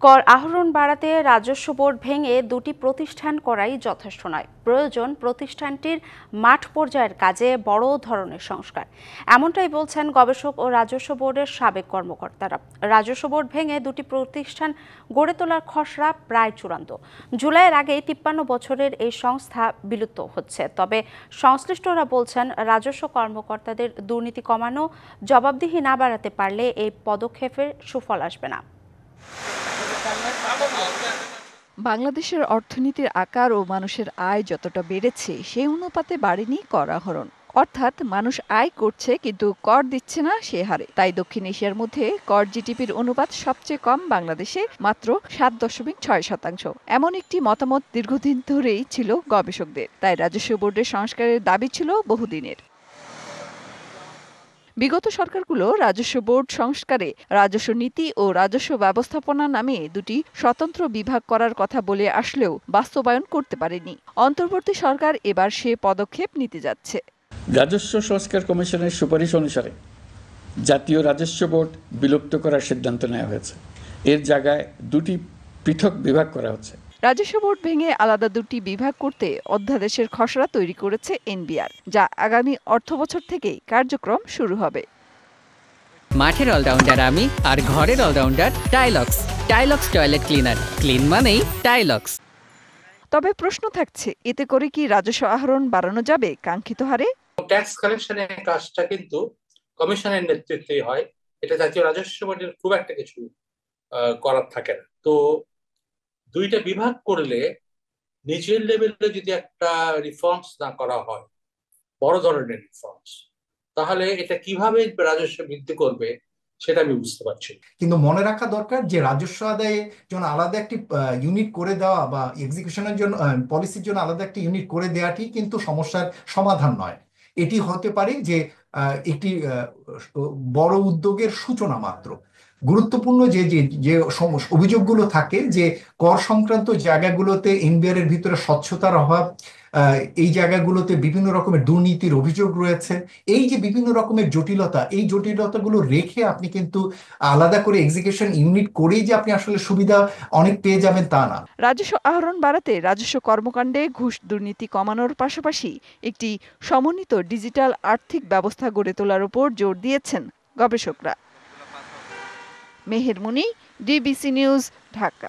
কর আহরণ বাড়াতে রাজস্ব বোর্ড ভেঙে দুটি প্রতিষ্ঠান করাই যথেষ্ট নয়, প্রয়োজন প্রতিষ্ঠানটির মাঠ পর্যায়ের কাজে বড় ধরনের সংস্কার। এমনটাই বলছেন গবেষক ও রাজস্ব বোর্ডের সাবেক কর্মকর্তারা। রাজস্ব বোর্ড ভেঙে দুটি প্রতিষ্ঠান গড়ে তোলার খসড়া প্রায় চূড়ান্ত। জুলাইয়ের আগে 53 বছরের এই সংস্থা বিলুপ্ত হচ্ছে। তবে সংশ্লিষ্টরা বলছেন, রাজস্ব কর্মকর্তাদের দুর্নীতি কমানো, জবাবদিহি না বাড়াতে পারলে এই পদক্ষেপের সুফল আসবে না। বাংলাদেশের অর্থনীতির আকার ও মানুষের আয় যতটা বেড়েছে সেই অনুপাতে বাড়েনি কর আহরণ। অর্থাৎ মানুষ আয় করছে কিন্তু কর দিচ্ছে না সে হারে। তাই দক্ষিণ এশিয়ার মধ্যে কর জিডিপির অনুপাত সবচেয়ে কম বাংলাদেশে, মাত্র 7.6%। এমন একটি মতামত দীর্ঘদিন ধরেই ছিল গবেষকদের। তাই রাজস্ব বোর্ডের সংস্কারের দাবি ছিল বহুদিনের। বিগত সরকারগুলো রাজস্ব বোর্ড সংস্কারে রাজস্ব নীতি ও রাজস্ব ব্যবস্থাপনা নামে দুটি স্বতন্ত্র বিভাগ করার কথা বলে আসলেও বাস্তবায়ন করতে পারেনি। অন্তর্বর্তী সরকার এবার সে পদক্ষেপ নিতে যাচ্ছে। রাজস্ব সংস্কার কমিশনের সুপারিশ অনুসারে জাতীয় রাজস্ব বোর্ড বিলুপ্ত করার সিদ্ধান্ত নেওয়া হয়েছে। এর জায়গায় দুটি পৃথক বিভাগ করা হচ্ছে। রাজস্ব বোর্ড ভেঙে আলাদা দুটি বিভাগ করতে অধ্যাদেশের খসড়া তৈরি করেছে এনবিআর, যা আগামী অর্থবছর থেকেই কার্যক্রম শুরু হবে। মাঠের অলরাউন্ডার আমি, আর ঘরের allrounder Tylox. Tylox toilet cleaner, clean মানেই টাইলক্স। তবে প্রশ্ন থাকছে, এতে করে কি রাজস্ব আহরণ বাড়ানো যাবে কাঙ্ক্ষিত হারে? ট্যাক্স কালেকশনের কাজটা কিন্তু কমিশনের নেতৃত্বেই হয়। এটা জাতীয় রাজস্ব বোর্ডের খুব একটা কিছু করার থাকে না। তো দুইটা বিভাগ করলে নিচের লেভেলে যদি একটা রিফর্মস না করা হয়, বড় ধরনের রিফর্মস, তাহলে এটা কিভাবে রাজস্ব বৃদ্ধি করবে সেটা আমি বুঝতে পারছি। কিন্তু মনে রাখা দরকার যে রাজস্ব আদায়ে জন্য আলাদা একটি ইউনিট করে দেওয়া বা এক্সিকিউশনের জন্য পলিসির জন্য আলাদা একটি ইউনিট করে দেওয়াটি কিন্তু সমস্যার সমাধান নয়। এটি হতে পারে যে একটি বড় উদ্যোগের সূচনা মাত্র। গুরুত্বপূর্ণ যে যে যে অভিযোগগুলো থাকে যে কর সংক্রান্ত জায়গাগুলোতে এনবিআর এর ভিতরে স্বচ্ছতার অভাব, এই জায়গাগুলোতে বিভিন্ন রকমের দুর্নীতির অভিযোগ রয়েছে। এই যে বিভিন্ন রকমের জটিলতা, এই জটিলতাগুলো রেখে আপনি কিন্তু আলাদা করে এক্সিকিউশন ইউনিট করেই যে আপনি আসলে সুবিধা অনেক পেয়ে যাবেন তা না। রাজস্ব আহরণ বাড়াতে রাজস্ব কর্মকাণ্ডে ঘুষ দুর্নীতি কমানোর পাশাপাশি একটি সমন্বিত ডিজিটাল আর্থিক ব্যবস্থা গড়ে তোলার উপর জোর দিয়েছেন গবেষকরা। মেহের মুনি, ডিবিসি নিউজ, ঢাকা।